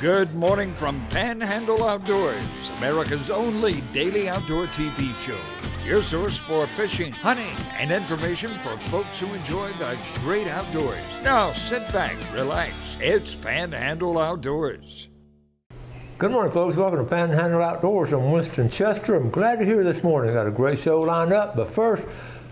Good morning from Panhandle Outdoors, America's only daily outdoor TV show. Your source for fishing, hunting, and information for folks who enjoy the great outdoors. Now sit back, relax. It's Panhandle Outdoors. Good morning, folks. Welcome to Panhandle Outdoors. I'm Winston Chester. I'm glad you're here this morning. Got a great show lined up, but first,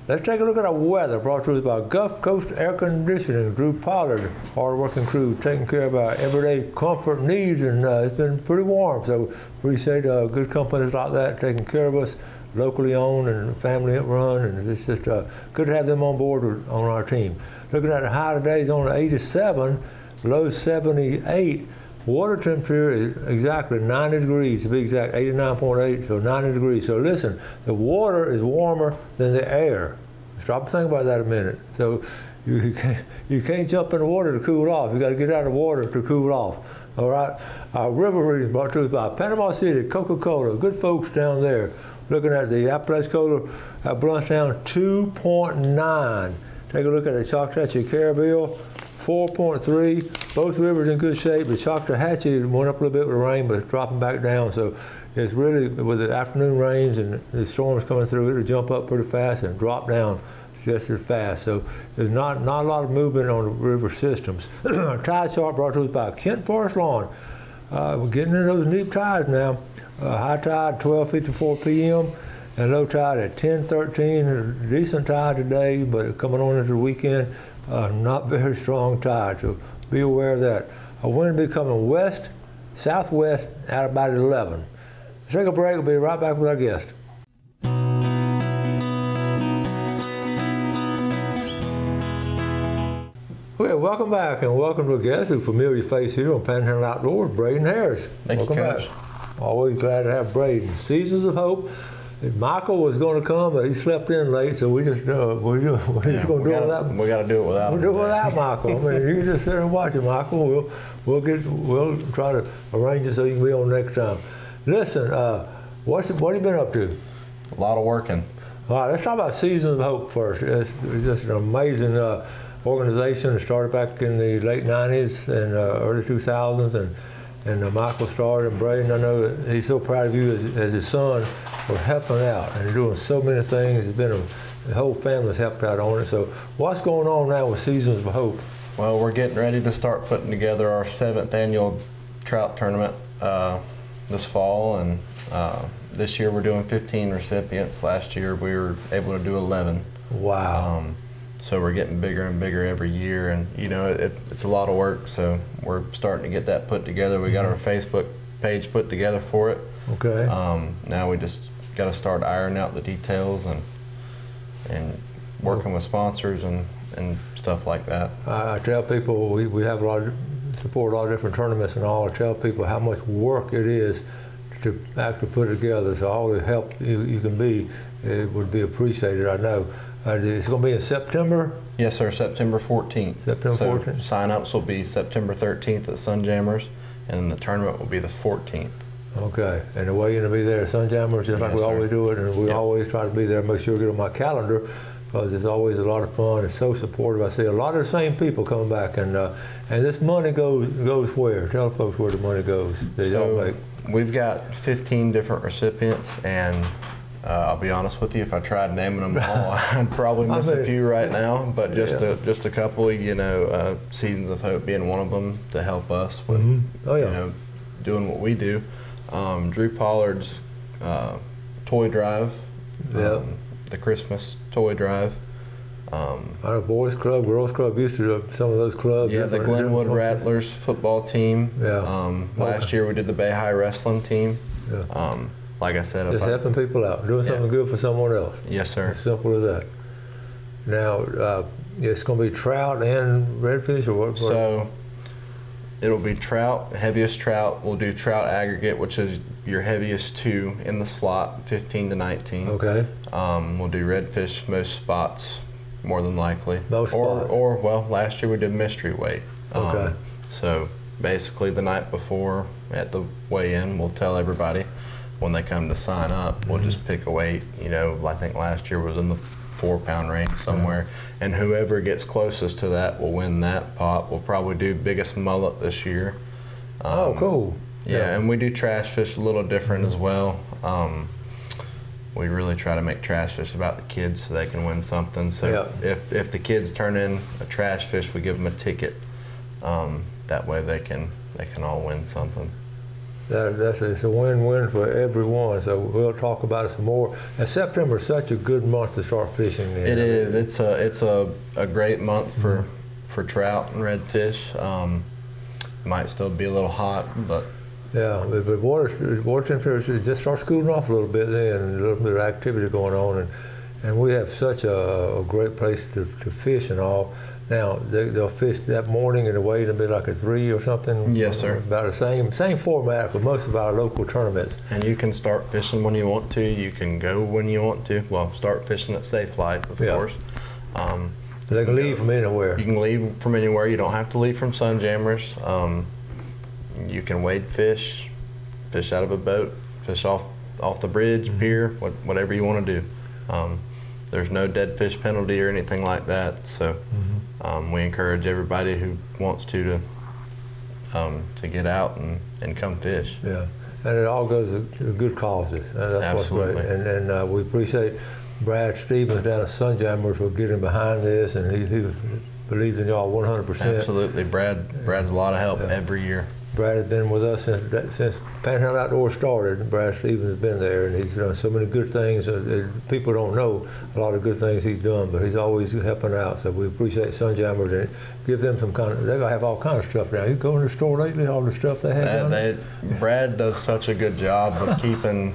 let's take a look at our weather, brought to us by Gulf Coast Air Conditioning. Drew Pollard, hard-working crew, taking care of our everyday comfort needs, and it's been pretty warm, so appreciate good companies like that taking care of us, locally owned and family run, and it's just good to have them on board on our team. Looking at the high today is only 87, low 78. Water temperature is exactly 90 degrees, to be exact, 89.8, so 90 degrees. So listen, the water is warmer than the air. Stop and think about that a minute. So you can't jump in the water to cool off. You got to get out of the water to cool off. All right. Our river reading brought to us by Panama City, Coca-Cola, good folks down there. Looking at the Apalachicola at Bluntstown, 2.9. Take a look at the Choctaw Carabelle, 4.3. Both rivers in good shape. The Choctawhatchee went up a little bit with the rain, but it's dropping back down. So it's really, with the afternoon rains and the storms coming through, it'll jump up pretty fast and drop down just as fast. So there's not a lot of movement on the river systems. Our tide chart brought to us by Kent Forest Lawn. We're getting into those deep tides now. High tide 12:54 p.m. and low tide at 10:13. Decent tide today, but coming on into the weekend, not very strong tide, so be aware of that. A wind will be coming west, southwest at about 11. Let's take a break. We'll be right back with our guest. Okay, welcome back, and welcome to a guest, a familiar face here on Panhandle Outdoors, Braden Harris. Thank you, Coach. Back. Always glad to have Braden. Seasons of Hope. Michael was going to come, but he slept in late, so we're just going to do it without him. We got to do it without him. We'll do it without Michael. I mean, you can just sit and watch it, Michael. We'll try to arrange it so you can be on next time. Listen, what have you been up to? A lot of working. All right, let's talk about Seasons of Hope first. It's just an amazing organization. It started back in the late 90s and early 2000s, and Michael started, and Braden, I know that he's so proud of you as his son for helping out and doing so many things. It's been the whole family's helped out on it. So what's going on now with Seasons of Hope? Well, we're getting ready to start putting together our 7th annual trout tournament this fall, and this year we're doing 15 recipients. Last year we were able to do 11. Wow. So we're getting bigger and bigger every year, and you know it's a lot of work. So we're starting to get that put together. We got our Facebook page put together for it. Okay. Now we just got to start ironing out the details and working with sponsors and stuff like that. I tell people we have a lot of support, a lot of different tournaments and all. I tell people how much work it is to actually put it together. So all the help you can be, it would be appreciated. I know. It's going to be in September? Yes, sir, September 14th. September 14th? Sign-ups will be September 13th at Sunjammers, and the tournament will be the 14th. Okay, and the way you're going to be there at Sunjammers, just like we always do it, and we always try to be there, make sure we get on my calendar, because it's always a lot of fun. It's so supportive. I see a lot of the same people coming back, and this money goes where? Tell folks where the money goes that y'all make. We've got 15 different recipients, and I'll be honest with you, if I tried naming them all, I'd probably miss a few right now, but just a couple, you know, Seasons of Hope being one of them to help us with, you know, doing what we do. Drew Pollard's toy drive, the Christmas toy drive. Our boys club, girls club used to do some of those clubs. Yeah, the Glenwood Rattlers football team. Yeah. Last year we did the Bay High wrestling team. Yeah. Like I said, just helping people out, doing something good for someone else. Yes, sir. As simple as that. Now, it's going to be trout and redfish, or what? So, it'll be trout, heaviest trout. We'll do trout aggregate, which is your heaviest two in the slot, 15 to 19. Okay. We'll do redfish, most spots, more than likely. Most spots. Or well, last year we did mystery weight. Okay. So basically, the night before at the weigh-in, we'll tell everybody when they come to sign up. We'll just pick a weight. You know, I think last year was in the 4-pound range somewhere, and whoever gets closest to that will win that pot. We'll probably do biggest mullet this year. Oh, cool. Yeah, and we do trash fish a little different as well. We really try to make trash fish about the kids so they can win something. So if the kids turn in a trash fish, we give them a ticket. That way they can all win something. It's a win-win for everyone. So we'll talk about it some more. And September is such a good month to start fishing in. It is. It's a great month for trout and redfish. Might still be a little hot, but. Yeah, but water temperature just starts cooling off a little bit then, and a little bit of activity going on, and we have such a great place to fish and all. Now they'll fish that morning and the wait will be like a 3 or something. Yes, sir. About the same format for most of our local tournaments. And you can start fishing when you want to. You can go when you want to. Well, start fishing at Safe Flight, of course. They can leave from anywhere. You can leave from anywhere. You don't have to leave from Sunjammers. You can wade fish out of a boat, fish off the bridge, pier, whatever you want to do. There's no dead fish penalty or anything like that. So we encourage everybody who wants to get out and come fish. Yeah, and it all goes to good causes. That's Absolutely. What's great. And we appreciate Brad Stevens down at Sunjammers for getting behind this, and he believes in y'all 100%. Absolutely, Brad's a lot of help every year. Brad has been with us since Panhandle Outdoors started. Brad Stevens has been there, and he's done so many good things. People don't know a lot of good things he's done, but he's always helping out. So we appreciate Sunjammers and give them some kind of. They're gonna have all kinds of stuff now. You go in the store lately, all the stuff they have. Brad does such a good job of keeping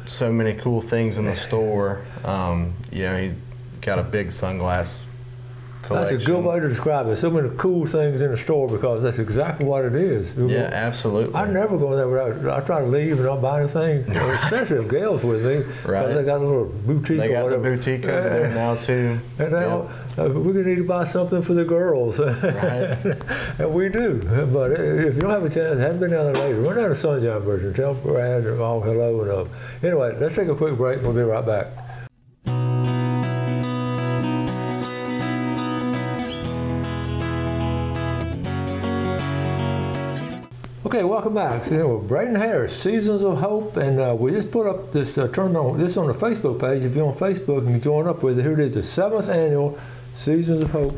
so many cool things in the store. He got a big sunglass collection. That's a good way to describe it. So many cool things in the store, because that's exactly what it is. Yeah, absolutely. I never go in there without. I try to leave and not buy anything, especially if Gail's with me. Right. They got a little boutique. They got the boutique over there now too. And now we're gonna need to buy something for the girls. Right. And we do. But if you don't have a chance, haven't been down there lately, run down to Sunjammers and tell Brad all hello. And anyway, let's take a quick break. We'll be right back. Okay, welcome back. So, Braden Harris, Seasons of Hope, and we just put up this tournament. This on the Facebook page. If you're on Facebook, you can join up with it. Here it is, the 7th annual Seasons of Hope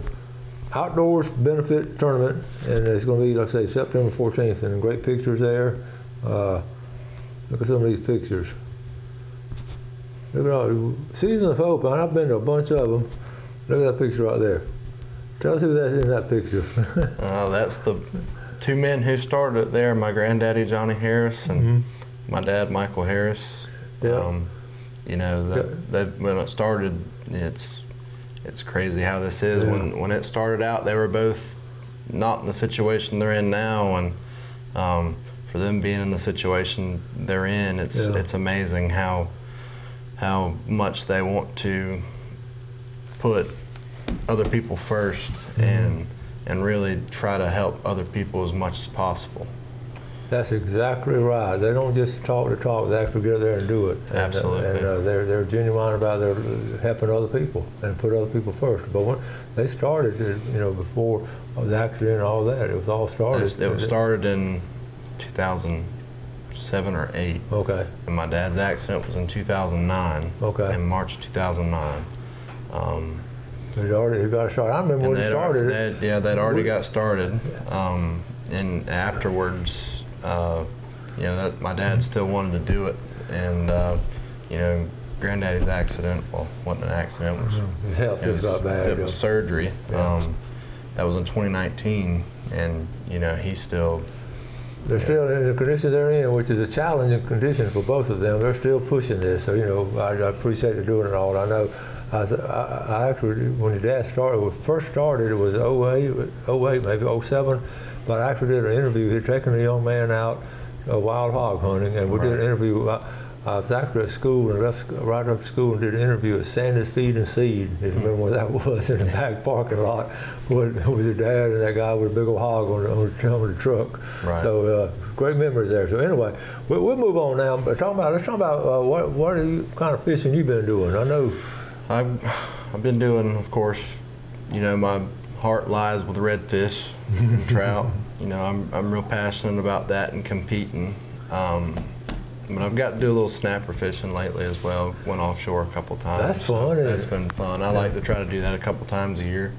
Outdoors Benefit Tournament, and it's going to be, like I say, September 14th, and great pictures there. Look at some of these pictures. Look at all Seasons of Hope, and I've been to a bunch of them. Look at that picture right there. Tell us who that's in that picture. That's the 2 men who started it there, my granddaddy Johnny Harris and my dad Michael Harris. Yeah. When it started, it's crazy how this is. Yeah. When it started out, they were both not in the situation they're in now, and for them being in the situation they're in, it's amazing how much they want to put other people first and really try to help other people as much as possible. That's exactly right. They don't just talk the talk; they actually get there and do it. And, Absolutely. They're genuine about their helping other people and put other people first. But when they started, before the accident and all that, it was all started. It was started in 2007 or 8. Okay. And my dad's accident was in 2009. Okay. In March of 2009. It got started. I remember when it started. They'd already got started. And afterwards, my dad still wanted to do it. And, Granddaddy's accident, wasn't an accident. His health just got bad. It was surgery. Yeah. That was in 2019. And, he's still. They're still in the condition they're in, which is a challenging condition for both of them. They're still pushing this. So, I appreciate them doing it all. I know. I actually, when your dad first started, it was 08, maybe 07, but I actually did an interview. He'd taken a young man out wild hog hunting, and we did an interview. I was actually at school and left right after school and did an interview at Sandy's Feed and Seed. If you remember where that was, in the back parking lot with your dad and that guy with a big old hog on the truck. Right. So great memories there. So anyway, we'll move on now. But let's talk about what kind of fishing you've been doing. I know. I've been doing, of course, my heart lies with redfish and trout. you know, I'm real passionate about that and competing. But I've got to do a little snapper fishing lately as well. Went offshore a couple times. That's fun. That's been fun. I like to try to do that a couple times a year.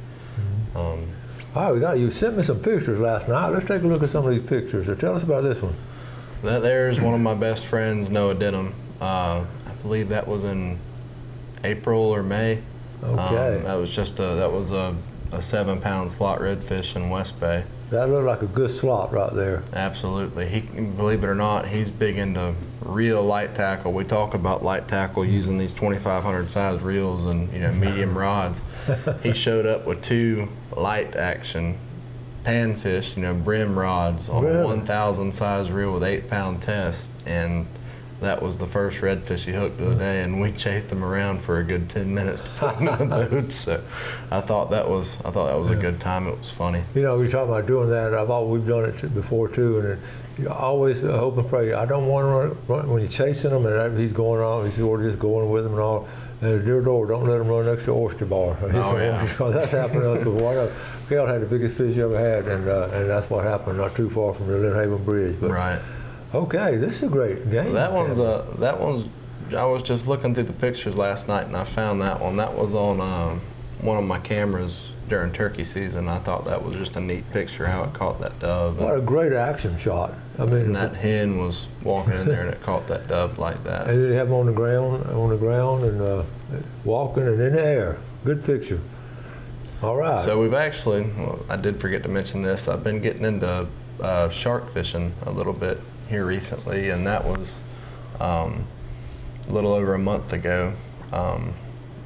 All right, you sent me some pictures last night. Let's take a look at some of these pictures. So tell us about this one. That there's one of my best friends, Noah Denham. I believe that was in April or May. Okay. That was a 7-pound slot redfish in West Bay. That looked like a good slot right there. Absolutely. He, believe it or not, he's big into real light tackle. We talk about light tackle using these 2,500 size reels and medium rods. He showed up with 2 light action panfish, brim rods on a 1,000 size reel with 8-pound test, and that was the first redfish he hooked of the day, and we chased him around for a good 10 minutes to put him in the boat. So I thought that was a good time. It was funny. We talk about doing that. We've done it before too, and you always hope and pray. I don't want to run when you're chasing him and he's going on. He's just going with him and all. And dear Lord, don't let him run next to the oyster bar. That's happened to us before. I know Cal had the biggest fish he ever had, and that's what happened not too far from the Lynn Haven Bridge. But, right. Okay, this is a great game. That one's. I was just looking through the pictures last night, and I found that one. That was on one of my cameras during turkey season. I thought that was just a neat picture how it caught that dove. What a great action shot! I mean, and that hen was walking in there, and it caught that dove like that. And did it have him on the ground, and walking and in the air. Good picture. All right. So we've actually. Well, I did forget to mention this. I've been getting into shark fishing a little bit here recently, and that was a little over a month ago.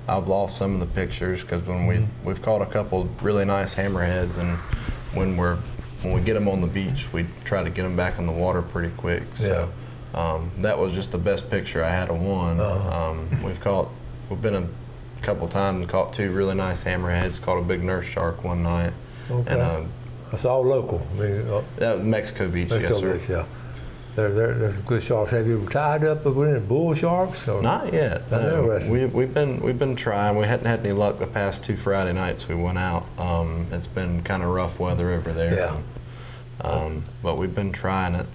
I've lost some of the pictures because when we've caught a couple really nice hammerheads, and when we get them on the beach, we try to get them back in the water pretty quick. So that was just the best picture I had of one. We've been a couple times and caught 2 really nice hammerheads. Caught a big nurse shark one night. Okay. And that's all local. I mean, that was Mexico Beach. Mexico yes, sir. Beach, yeah. They're good sharks. Have you tied up with any bull sharks? Or? Not yet. No. We've been trying. We hadn't had any luck the past 2 Friday nights we went out. It's been kind of rough weather over there. Yeah. But we've been trying it.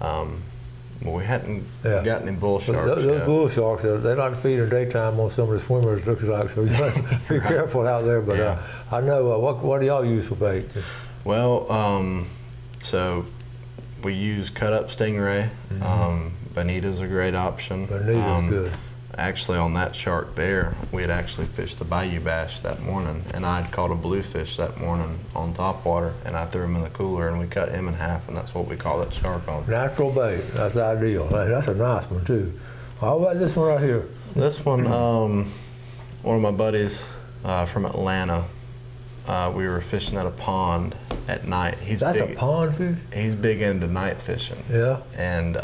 Well, we hadn't got any bull sharks. Those bull sharks, they like to feed in the daytime on some of the swimmers, looks like. So you have to be careful out there. But I know. What do y'all use for bait? Well, so we use cut-up stingray. Bonita's a great option. Bonita's good. Actually, on that shark there, we had actually fished the bayou bass that morning, and I had caught a bluefish that morning on topwater, and I threw him in the cooler, and we cut him in half, and that's what we call that shark on. Natural bait. That's ideal. That's a nice one too. How about this one right here? This one, one of my buddies from Atlanta. We were fishing at a pond at night. That's a pond fish? He's big into night fishing. Yeah. And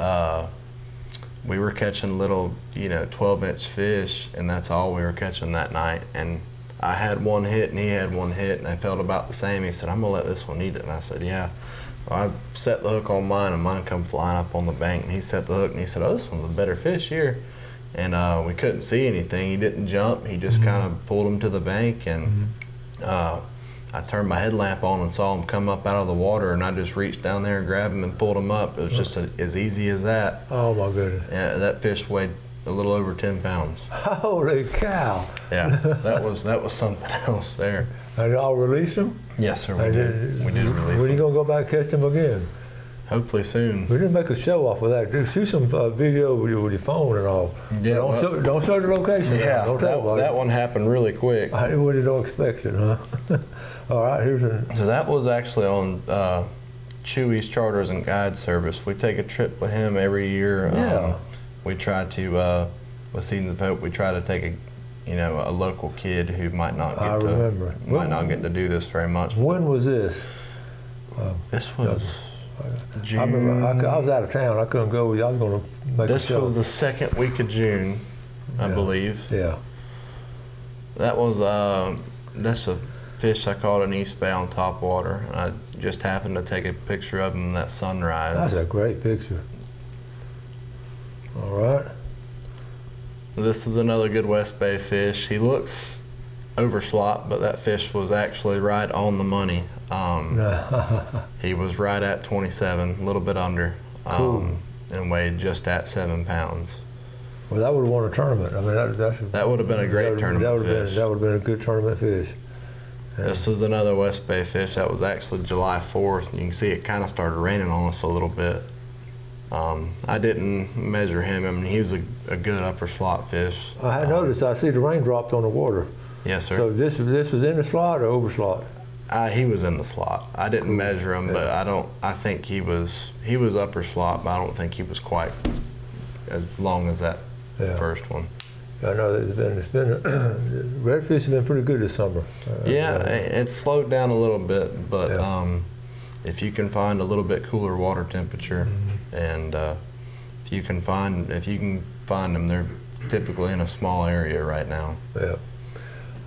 we were catching little, 12-inch fish, and that's all we were catching that night. And I had one hit, and he had one hit, and they felt about the same. He said, "I'm gonna let this one eat it." And I said, "Yeah." Well, I set the hook on mine, and mine come flying up on the bank, and he set the hook, and he said, "Oh, this one's a better fish here." And we couldn't see anything. He didn't jump. He just kind of pulled him to the bank, and I turned my headlamp on and saw him come up out of the water, and I just reached down there and grabbed him and pulled him up. It was just as easy as that. Oh my goodness! Yeah, that fish weighed a little over 10 pounds. Holy cow! Yeah, that was something else there. And y'all released him? Yes, sir. We did release him. When are you gonna go back and catch him again? Hopefully soon. We didn't make a show off of that. Shoot some video with your phone and all. Yeah, don't show the location. Yeah, don't tell that one happened really quick. I really don't expect it, huh? All right, So that was actually on Chewy's Charters and Guide Service. We take a trip with him every year. Yeah. We try to, with Seasons of Hope, we try to take a local kid who might not get to do this very much. When was this? This was June. I remember I was out of town. I couldn't go with you. I was going to make a show. This was the second week of June, I believe. Yeah. That was that's a fish I caught in East Bay on topwater. I just happened to take a picture of him in that sunrise. That's a great picture. All right. This is another good West Bay fish. He looks over slot, but that fish was actually right on the money. He was right at 27, a little bit under, Cool. and weighed just at 7 pounds. Well, that would have won a tournament. I mean, that would have been a great tournament fish. That would have been a good tournament fish. This was another West Bay fish. That was actually July 4th. You can see it kind of started raining on us a little bit. I didn't measure him. I mean, he was a good upper slot fish. I had noticed. I see the rain dropped on the water. Yes, sir. So this was in the slot or over slot? He was in the slot. I didn't measure him, but I think he was upper slot, but I don't think he was quite as long as that first one. I know it's been redfish have been pretty good this summer. It's slowed down a little bit, but if you can find a little bit cooler water temperature, and if you can find them, they're typically in a small area right now. Yeah.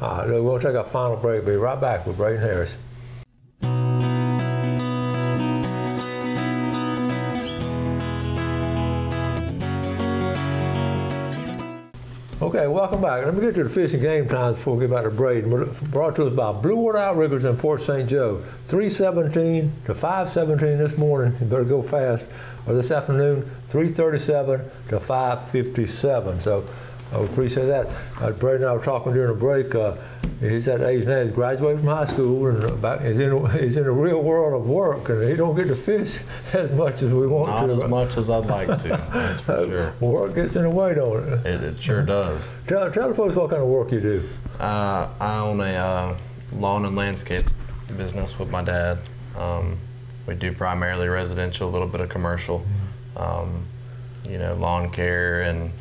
All right, we're going to take our final break. Be right back with Braden Harris. Okay, welcome back. Let me get to the fishing game times before we get back to Braden. Brought to us by Blue Water Outriggers in Port St. Joe. 3:17 to 5:17 this morning. You better go fast. Or this afternoon, 3:37 to 5:57. So I appreciate that. Braden and I were talking during the break. He's at age now. He's graduated from high school and he's in the real world of work, and he don't get to fish as much as we want to. Not as much as I'd like to. That's for sure. Work gets in the way, don't it? It sure does. Tell the folks what kind of work you do. I own a lawn and landscape business with my dad. We do primarily residential, a little bit of commercial. Lawn care and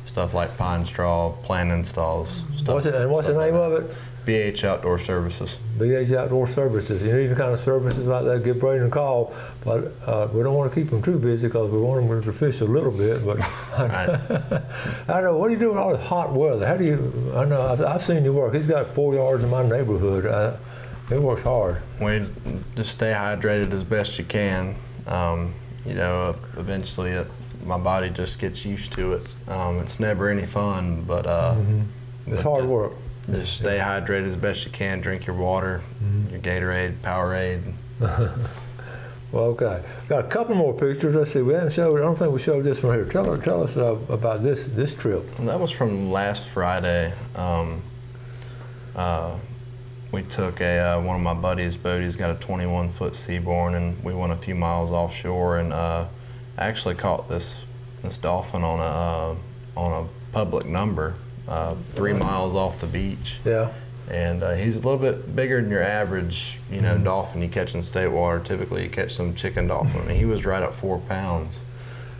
stuff like pine straw, plant installs. What's the name of it? BH Outdoor Services. BH Outdoor Services. You need the kind of services like that, give Braden a call. But we don't want to keep them too busy because we want them to fish a little bit. But I know, what do you do in all this hot weather? How do you, I know, I've seen you work. He's got 4 yards in my neighborhood. It works hard. We just stay hydrated as best you can. Eventually my body just gets used to it. It's never any fun, but it's hard work. Just stay hydrated as best you can. Drink your water, your Gatorade, Powerade. Well, okay. Got a couple more pictures. Let's see. We haven't showed. I don't think we showed this one here. Tell us about this trip. That was from last Friday. We took one of my buddy's boat. He's got a 21-foot Seaborn, and we went a few miles offshore and actually caught this dolphin on a public number, 3 miles off the beach. Yeah. And he's a little bit bigger than your average, dolphin you catch in state water. Typically, you catch some chicken dolphin. And he was right at 4 pounds.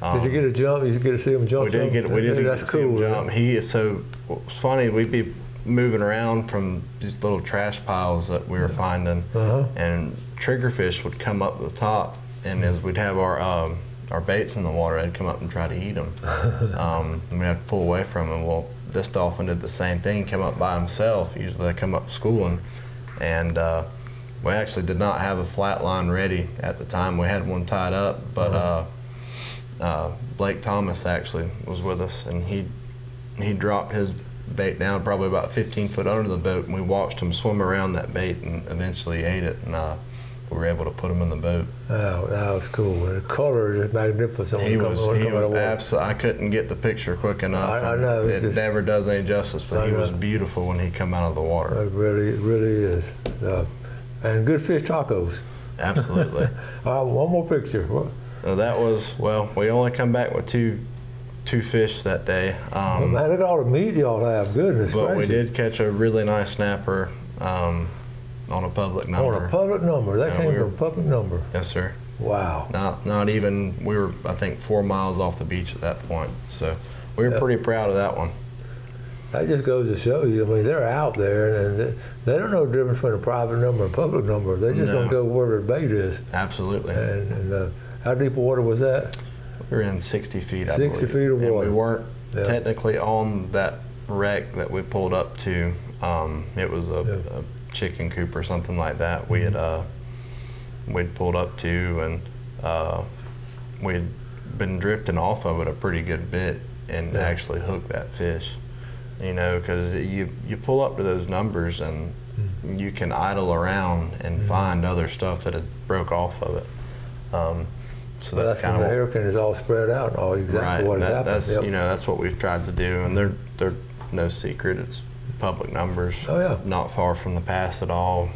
Did you get a jump? You get to see him jump? We did get to see him jump. He is so. It's funny. We'd be moving around from these little trash piles that we were finding, and triggerfish would come up the top, and as we'd have our baits in the water, they'd come up and try to eat them. And we'd have to pull away from them. Well, this dolphin did the same thing, came up by himself. Usually they come up schooling, and we actually did not have a flat line ready at the time. We had one tied up, but Blake Thomas actually was with us, and he dropped his bait down probably about 15 foot under the boat, and we watched him swim around that bait and eventually ate it, and we were able to put him in the boat. Oh, that was cool. The color is magnificent. He was absolutely, I couldn't get the picture quick enough. I know. It never does any justice, but he was beautiful when he come out of the water. It really is. And good fish tacos. Absolutely. One more picture. That was, well, we only come back with two fish that day. Man, look at all the meat y'all have. Goodness gracious. But we did catch a really nice snapper on a public number. On a public number. That came from a public number. Yes, sir. Wow. Not even, we were, I think, 4 miles off the beach at that point. So we were pretty proud of that one. That just goes to show you, I mean, they're out there, and they don't know the difference between a private number and a public number. They just don't go where their bait is. Absolutely. And how deep of water was that? We were in 60 feet, I believe. 60 feet of water. And we weren't technically on that wreck that we pulled up to. It was a chicken coop or something like that. We had we'd pulled up to, and we'd been drifting off of it a pretty good bit and actually hooked that fish. You know, because you pull up to those numbers and you can idle around and find other stuff that had broke off of it. So that's kind of the hurricane is all spread out and all exactly what happened. That's you know, that's what we've tried to do, and they're no secret. It's public numbers. Oh yeah. Not far from the pass at all.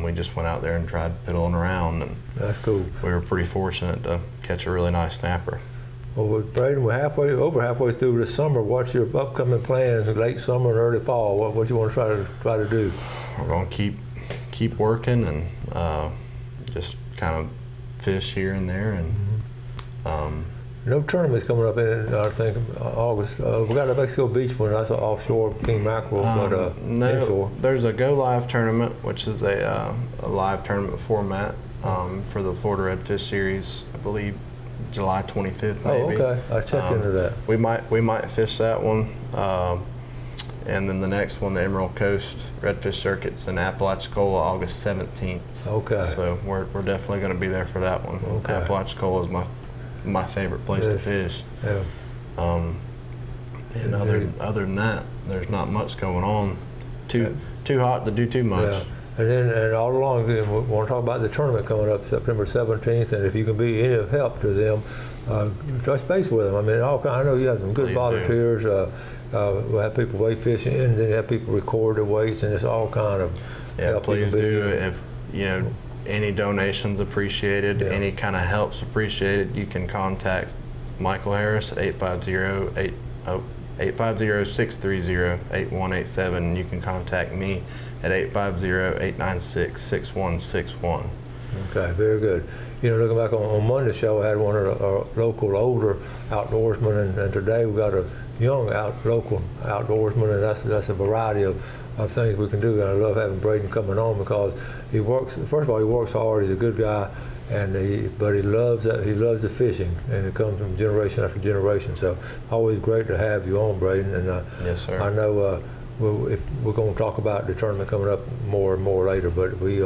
We just went out there and tried piddling around, and that's cool. We were pretty fortunate to catch a really nice snapper. Well, Braden, we're over halfway through this summer. What's your upcoming plans? Late summer and early fall. What you want to try to do? We're going to keep working and just kind of fish here and there, and no tournaments coming up in I think August. We got a Mexico Beach one. That's an offshore king mackerel, but no, inshore. There's a Go Live tournament, which is a live tournament format for the Florida Redfish Series. I believe July 25th, maybe. Oh, okay. I'll check into that. We might fish that one, and then the next one, the Emerald Coast Redfish Circuit's in Apalachicola, August 17th. Okay. So we're definitely going to be there for that one. Okay. Apalachicola is my favorite place to fish. Yeah. And other than that, there's not much going on. Too hot to do too much. Yeah. And all along, we want to talk about the tournament coming up September 17th, and if you can be any help to them, touch base with them. I mean, I know you have some good volunteers. We'll have people weight fishing, and then have people record the weights, and it's all kind of help. Please do. If you know, any donations appreciated, any kind of help's appreciated. You can contact Michael Harris at 850-630-8187, and you can contact me at 850-896-6161. Okay, very good. You know, looking back on Monday's show, I had one of our local older outdoorsmen, and today we got a young local outdoorsman, and that's a variety of things we can do. And I love having Braden coming on because he works. First of all, he works hard. He's a good guy, but he loves the fishing, and it comes from generation after generation. So always great to have you on, Braden. And yes, sir. I know if we're going to talk about the tournament coming up more and more later, but we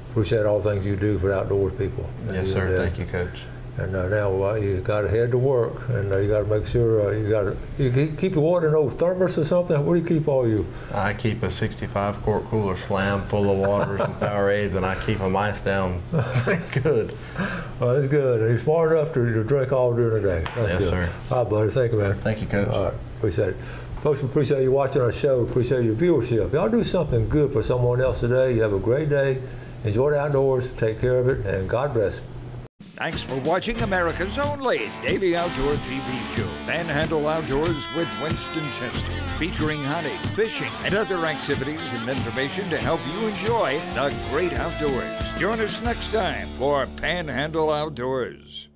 appreciate all the things you do for outdoors people. Yes, sir. Thank you, Coach. And now you got to head to work, and you got to make sure you keep your water in those thermos or something. What do you keep all you? I keep a 65 quart cooler slam full of waters and Powerades, and I keep them iced down. Good. Well, that's good. And you're smart enough to drink all during the day. That's yes, good. Sir. All right, buddy. Thank you, man. Thank you, Coach. All right, appreciate it. Folks, we appreciate you watching our show. Appreciate your viewership. Y'all do something good for someone else today. You have a great day. Enjoy the outdoors. Take care of it, and God bless. Thanks for watching America's only daily outdoor TV show, Panhandle Outdoors with Winston Chester, featuring hunting, fishing, and other activities and information to help you enjoy the great outdoors. Join us next time for Panhandle Outdoors.